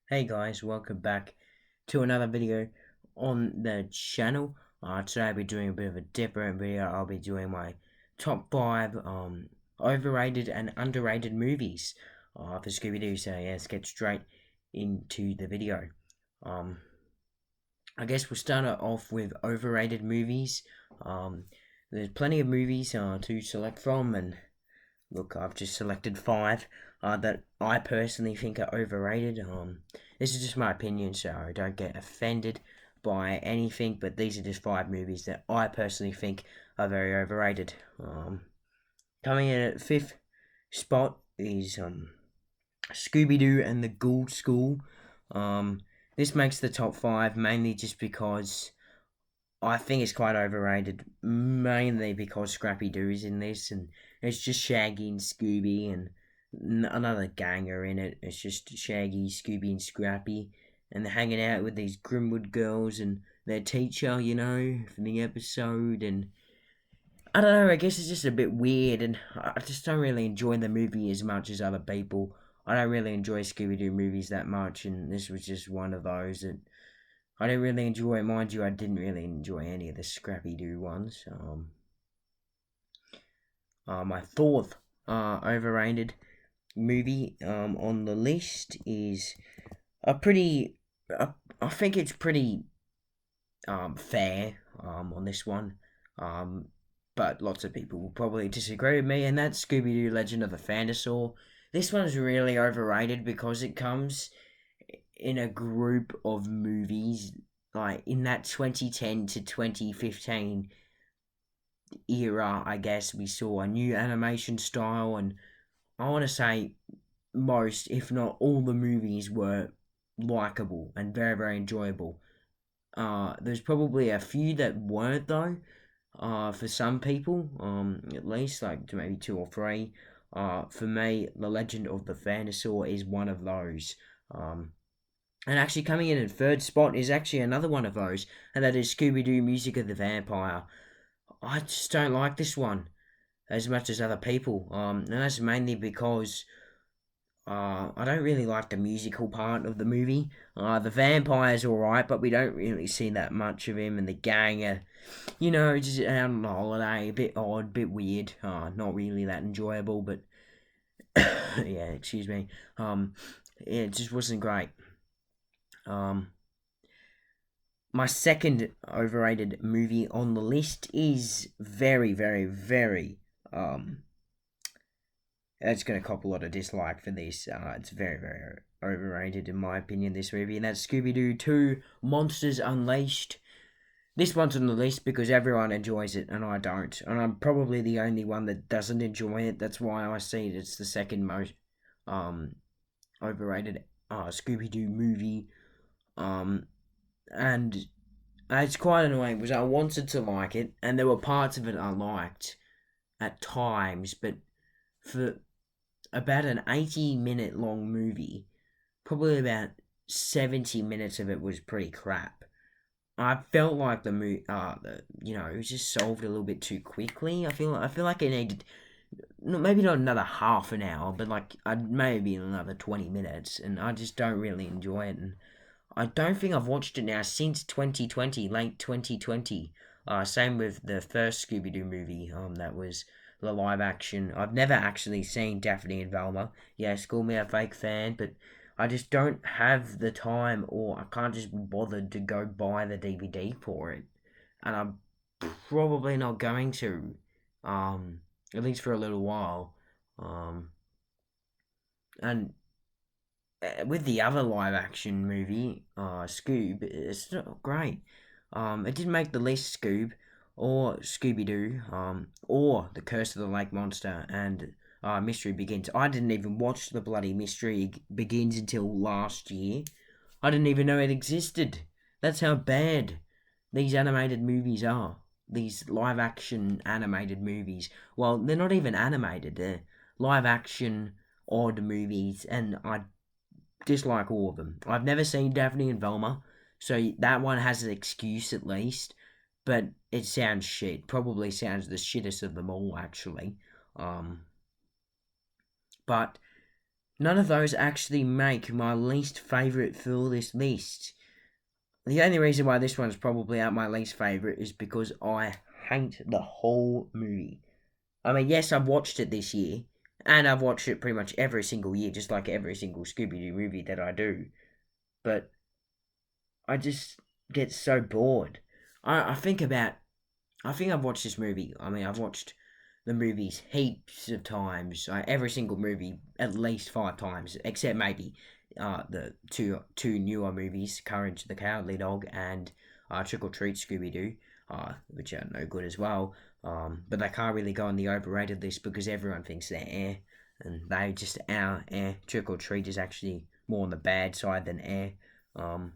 Hey guys, welcome back to another video on the channel. Today I'll be doing a bit of a different video. I'll be doing my top 5 overrated and underrated movies for Scooby-Doo. So yeah, let's get straight into the video. Um, I guess we'll start it off with overrated movies. There's plenty of movies to select from, and look, I've just selected 5 that I personally think are overrated. This is just my opinion, so don't get offended by anything, but these are just 5 movies that I personally think are very overrated. Coming in at 5th spot is Scooby Doo and the Ghoul School. This makes the top 5 mainly just because I think it's quite overrated, mainly because Scrappy Doo is in this, and it's just Shaggy and Scooby, and another gang are in it. It's just Shaggy, Scooby, and Scrappy, and they're hanging out with these Grimwood girls and their teacher, for the episode. And I don't know, I guess it's just a bit weird, and I just don't really enjoy the movie as much as other people. I don't really enjoy Scooby Doo movies that much, and this was just one of those that I didn't really enjoy. Mind you, I didn't really enjoy any of the Scrappy Doo ones. My fourth overrated movie on the list is a pretty. I think it's pretty fair on this one. But lots of people will probably disagree with me, and that's Scooby Doo Legend of the Fantasaur. This one's really overrated because it comes in a group of movies like in that 2010 to 2015 era. I guess we saw a new animation style, and I want to say most, if not all, the movies were likable and very, very enjoyable. There's probably a few that weren't though. For some people, at least like maybe 2 or 3. For me, The Legend of the Fantasaur is one of those. And actually coming in at third spot is actually another one of those, and that is Scooby Doo Music of the Vampire. I just don't like this one as much as other people. And that's mainly because I don't really like the musical part of the movie. The vampire's alright, but we don't really see that much of him, and the gang are, just out on a holiday, a bit odd, a bit weird. Not really that enjoyable, but yeah, excuse me. Yeah, it just wasn't great. Um, my second overrated movie on the list is very, very, very. It's going to cop a lot of dislike for this. It's very, very overrated in my opinion, this movie, and that's Scooby Doo 2 Monsters Unleashed. This one's on the list because everyone enjoys it and I don't. And I'm probably the only one that doesn't enjoy it. That's why I see it. It's the second most overrated Scooby Doo movie. And it's quite annoying because I wanted to like it, and there were parts of it I liked at times, but for about an 80-minute long movie, probably about 70 minutes of it was pretty crap. I felt like it was just solved a little bit too quickly. I feel like it needed, maybe not another half an hour, but like maybe another 20 minutes, and I just don't really enjoy it. And I don't think I've watched it now since 2020, late 2020. Same with the first Scooby Doo movie. That was the live action. I've never actually seen Daphne and Velma. Yes, call me a fake fan, but I just don't have the time, or I can't just be bothered to go buy the DVD for it, and I'm probably not going to, at least for a little while. Um, and with the other live action movie, Scoob, it's not great. It didn't make the list, Scoob, or Scooby Doo, or The Curse of the Lake Monster, and Mystery Begins. I didn't even watch the bloody Mystery Begins until last year. I didn't even know it existed. That's how bad these animated movies are. These live action animated movies. Well, they're not even animated, they're live action odd movies, and I dislike all of them. I've never seen Daphne and Velma, so that one has an excuse at least. But it sounds shit. Probably sounds the shittest of them all, actually. Um, but None of those actually make my least favourite for this list. The only reason why this one's probably out my least favourite is because I hate the whole movie. I mean, yes, I've watched it this year, and I've watched it pretty much every single year, just like every single Scooby Doo movie that I do. But I just get so bored. I think about. I think I've watched this movie. I mean, I've watched the movies heaps of times. Every single movie at least 5 times, except maybe the two newer movies, Courage the Cowardly Dog and Trick or Treat Scooby Doo, which are no good as well. But they can't really go on the overrated list because everyone thinks they're and they just our Trick or Treat is actually more on the bad side than Um,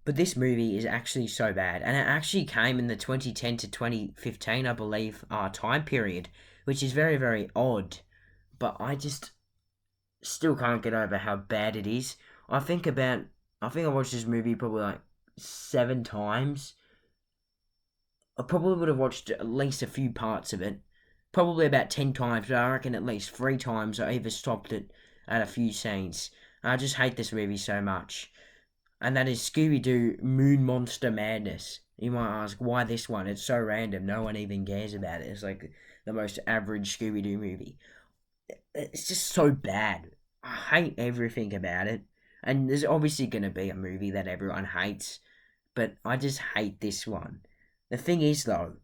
but this movie is actually so bad, and it actually came in the 2010 to 2015, I believe, time period, which is very, very odd. But I just still can't get over how bad it is. I think about, I think I watched this movie probably like 7 times. I probably would have watched at least a few parts of it, probably about 10 times, but I reckon at least 3 times I either stopped it at a few scenes. I just hate this movie so much. And that is Scooby Doo Moon Monster Madness. You might ask, why this one? It's so random, no one even cares about it. It's like the most average Scooby Doo movie. It's just so bad. I hate everything about it. And there's obviously going to be a movie that everyone hates, but I just hate this one. The thing is, though,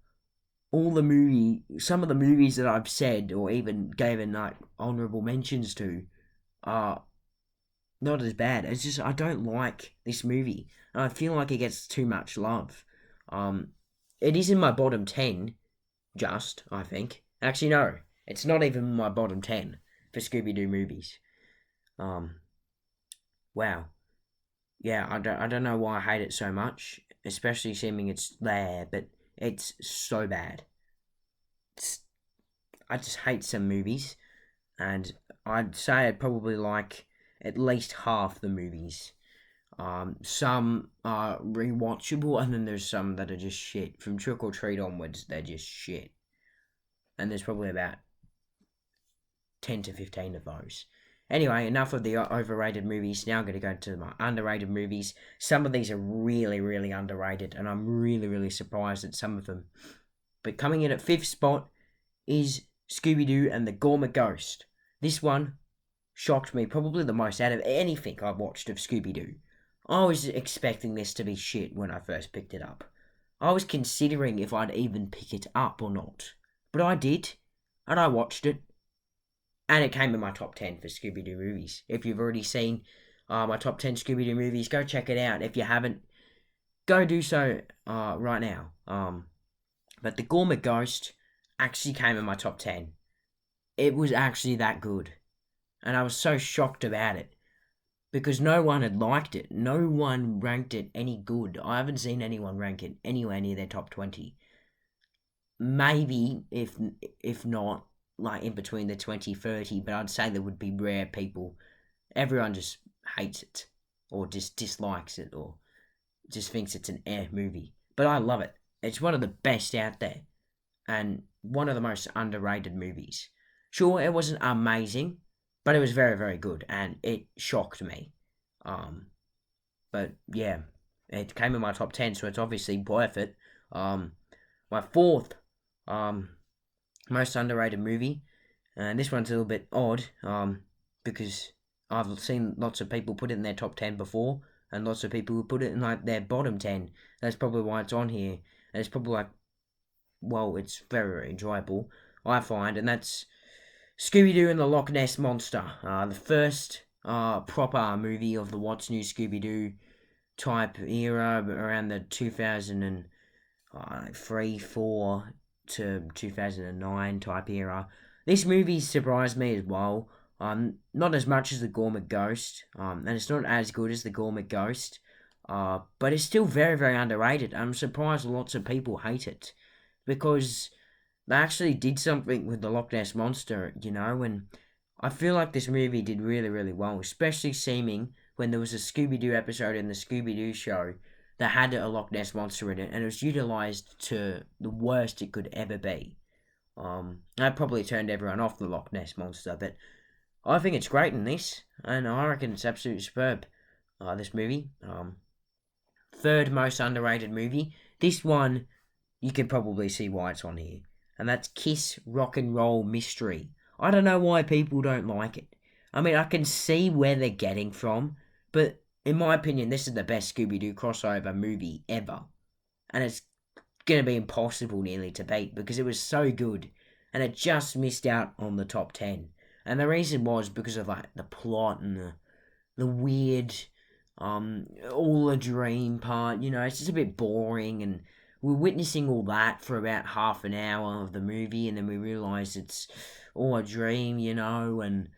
some of the movies that I've said or even given like honorable mentions to are not as bad. It's just I don't like this movie. I feel like it gets too much love. Um, it is in my bottom 10, just I think. Actually, no, it's not even my bottom 10 for Scooby Doo movies. Um, wow, yeah, I don't know why I hate it so much, especially seeming it's there, but it's so bad. It's, I just hate some movies, and I'd say I'd probably like at least half the movies. Some are rewatchable, and then there's some that are just shit. From Trick or Treat onwards, they're just shit. And there's probably about 10 to 15 of those. Anyway, enough of the overrated movies. Now I'm going to go to my underrated movies. Some of these are really, really underrated, and I'm really, really surprised at some of them. But coming in at fifth spot is Scooby Doo and the Gourmet Ghost. This one shocked me probably the most out of anything I've watched of Scooby Doo. I was expecting this to be shit when I first picked it up. I was considering if I'd even pick it up or not. But I did, and I watched it, and it came in my top 10 for Scooby Doo movies. If you've already seen my top 10 Scooby Doo movies, go check it out. If you haven't, go do so right now. But The Gourmet Ghost actually came in my top 10. It was actually that good, and I was so shocked about it because no one had liked it. No one ranked it any good. I haven't seen anyone rank it anywhere near their top 20. Maybe, if not, like in between the 20-30, but I'd say there would be rare people. Everyone just hates it, or just dislikes it, or just thinks it's an movie. But I love it. It's one of the best out there, and one of the most underrated movies. Sure, it wasn't amazing, but it was very, very good, and it shocked me. Um, but yeah, it came in my top 10, so it's obviously worth it. My fourth um, most underrated movie, and this one's a little bit odd because I've seen lots of people put it in their top 10 before, and lots of people who put it in like their bottom 10. That's probably why it's on here, and it's probably like, well, it's very, very enjoyable, I find, and that's Scooby-Doo and the Loch Ness Monster, the first proper movie of the What's New Scooby-Doo type era around the 2003, 4 to 2009 type era. This movie surprised me as well. Not as much as The Gourmet Ghost, and it's not as good as The Gourmet Ghost, but it's still very, very underrated. I'm surprised lots of people hate it because they actually did something with the Loch Ness Monster, and I feel like this movie did really, really well, especially seeming when there was a Scooby-Doo episode in the Scooby-Doo show that had a Loch Ness Monster in it, and it was utilised to the worst it could ever be. That probably turned everyone off the Loch Ness Monster, but I think it's great in this, and I reckon it's absolutely superb. This movie, third most underrated movie. This one, you can probably see why it's on here, and that's Kiss Rock and Roll Mystery. I don't know why people don't like it. I mean, I can see where they're getting from, but in my opinion, this is the best Scooby Doo crossover movie ever, and it's gonna be impossible nearly to beat because it was so good, and it just missed out on the top 10. And the reason was because of like the plot and the weird, all a dream part. It's just a bit boring, and we're witnessing all that for about half an hour of the movie, and then we realise it's all a dream, and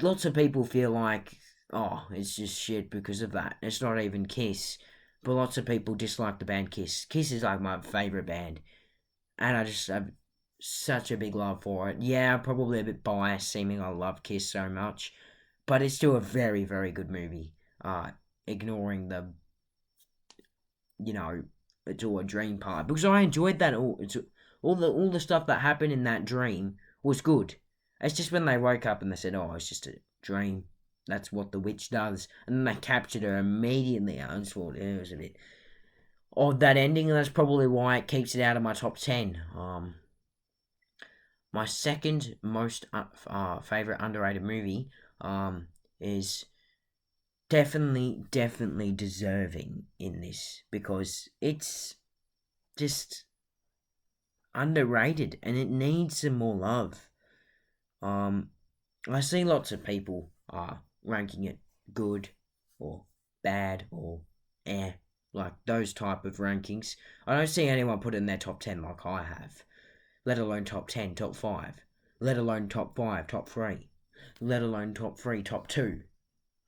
lots of people feel like, oh, it's just shit because of that. It's not even Kiss. But lots of people dislike the band Kiss. Kiss is like my favourite band. And I just have such a big love for it. Yeah, I'm probably a bit biased, seeming I love Kiss so much. But it's still a very, very good movie. Ignoring the, it's all a dream part. Because I enjoyed that all the stuff that happened in that dream was good. It's just when they woke up and they said, oh, it's just a dream. That's what the witch does. And then they captured her immediately. I just thought it was a bit odd, that ending, and that's probably why it keeps it out of my top 10. My second most favourite underrated movie is definitely deserving in this because it's just underrated and it needs some more love. I see lots of people ranking it good or bad or like those type of rankings. I don't see anyone put it in their top 10 like I have, let alone top 10, top 5, let alone top 5, top 3, let alone top 3, top 2.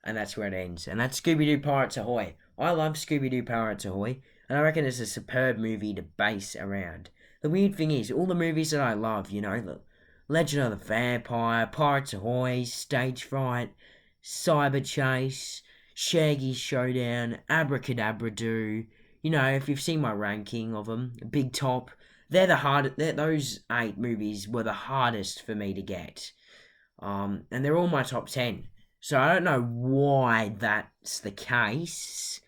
And that's where it ends. And that's Scooby-Doo Pirates Ahoy. I love Scooby-Doo Pirates Ahoy, and I reckon it's a superb movie to base around. The weird thing is, all the movies that I love, the Legend of the Vampire, Pirates Ahoy, Stage Fright, Cyber Chase, Shaggy Showdown, Abracadabra Doo. If you've seen my ranking of them, Big Top, those 8 movies were the hardest for me to get. And they're all my top 10. So I don't know why that's the case.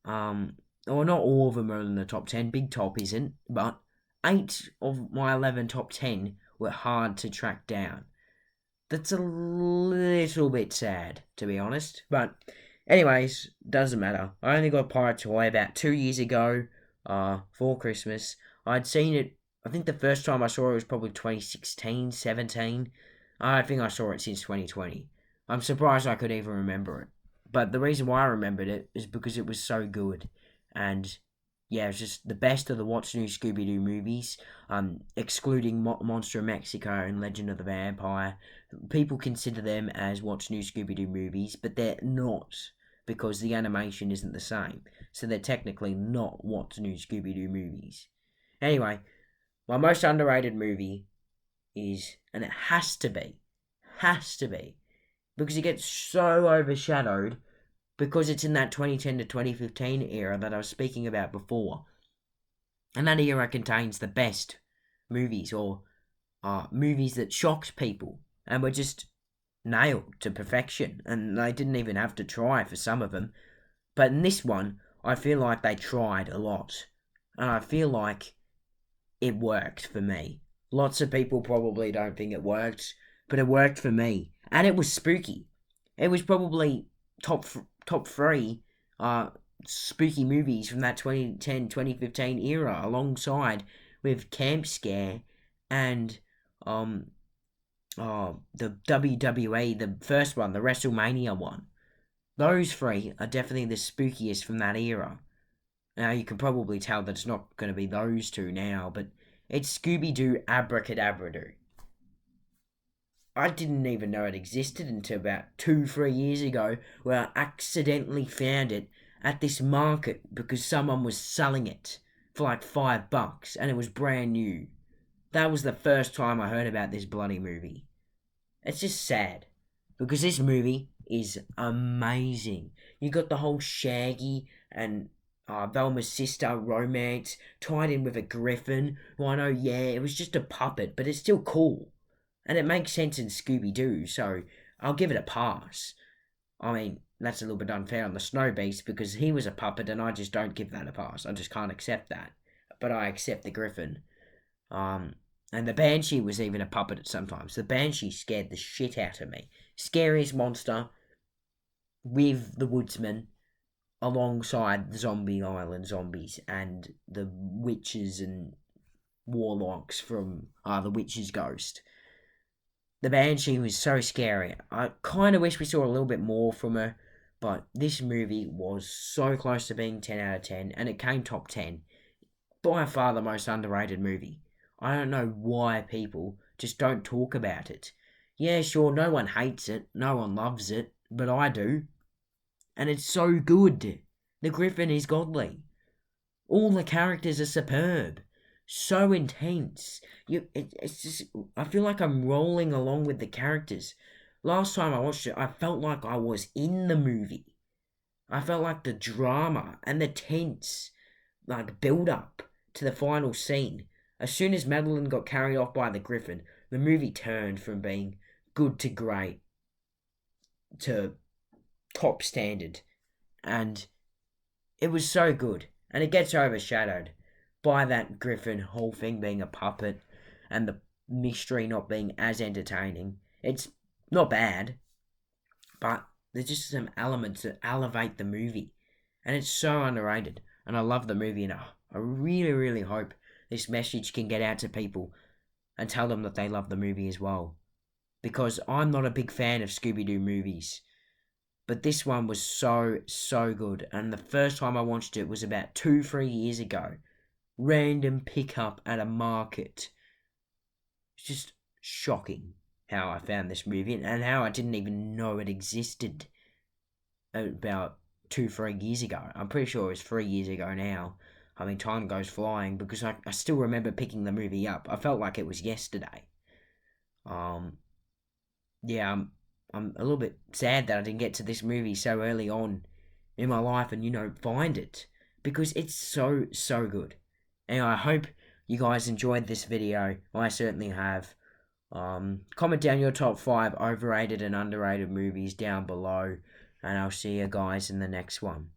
Or not all of them are in the top 10. Big Top isn't, but 8 of my 11 top 10 were hard to track down. That's a little bit sad, to be honest. But anyways, doesn't matter. I only got Pirates Ahoy about 2 years ago, for Christmas. I'd seen it, I think the first time I saw it was probably 2016, 17. I don't think I saw it since 2020. I'm surprised I could even remember it. But the reason why I remembered it is because it was so good. And yeah, it's just the best of the What's New Scooby-Doo movies, excluding Monster of Mexico and Legend of the Vampire. People consider them as What's New Scooby-Doo movies, but they're not, because the animation isn't the same. So they're technically not What's New Scooby-Doo movies. Anyway, my most underrated movie is, and it has to be, because it gets so overshadowed because it's in that 2010 to 2015 era that I was speaking about before. And that era contains the best movies, or movies that shocked people and were just nailed to perfection, and they didn't even have to try for some of them. But in this one, I feel like they tried a lot, and I feel like it worked for me. Lots of people probably don't think it worked, but it worked for me, and it was spooky. It was probably top 3 spooky movies from that 2010-2015 era, alongside with Camp Scare and the WWE, the first one, the WrestleMania one. Those 3 are definitely the spookiest from that era. Now you can probably tell that it's not going to be those 2 now, but it's Scooby-Doo Abracadabra Doo. I didn't even know it existed until about 2-3 years ago, where I accidentally found it at this market because someone was selling it for like $5 and it was brand new. That was the first time I heard about this bloody movie. It's just sad because this movie is amazing. You got the whole Shaggy and Velma's sister romance tied in with a griffin. Well, I know, yeah, it was just a puppet, but it's still cool. And it makes sense in Scooby Doo, so I'll give it a pass. I mean, that's a little bit unfair on the Snow Beast because he was a puppet and I just don't give that a pass. I just can't accept that. But I accept the griffin. Um, and the Banshee was even a puppet at sometimes. The Banshee scared the shit out of me. Scariest monster with the Woodsman alongside the Zombie Island zombies and the witches and warlocks from The Witch's Ghost. The Banshee was so scary. I kind of wish we saw a little bit more from her, but this movie was so close to being 10 out of 10, and it came top 10. By far the most underrated movie. I don't know why people just don't talk about it. Yeah, sure, no one hates it, no one loves it, but I do. And it's so good. The Griffin is godly. All the characters are superb. So intense. It's just, I feel like I'm rolling along with the characters. Last time I watched it, I felt like I was in the movie. I felt like the drama and the tense, like, build up to the final scene. As soon as Madeline got carried off by the Griffin, the movie turned from being good to great to top standard. And it was so good. And it gets overshadowed by that Griffin whole thing being a puppet and the mystery not being as entertaining. It's not bad, but there's just some elements that elevate the movie. And it's so underrated. And I love the movie, and I really, really hope this message can get out to people and tell them that they love the movie as well. Because I'm not a big fan of Scooby-Doo movies. But this one was so, so good. And the first time I watched it was about 2-3 years ago. Random pickup at a market. It's just shocking how I found this movie and how I didn't even know it existed about 2-3 years ago. I'm pretty sure it was 3 years ago now. I mean, time goes flying because I still remember picking the movie up. I felt like it was yesterday. Yeah, I'm a little bit sad that I didn't get to this movie so early on in my life and, find it. Because it's so, so good. And I hope you guys enjoyed this video. I certainly have. Comment down your top 5 overrated and underrated movies down below. And I'll see you guys in the next one.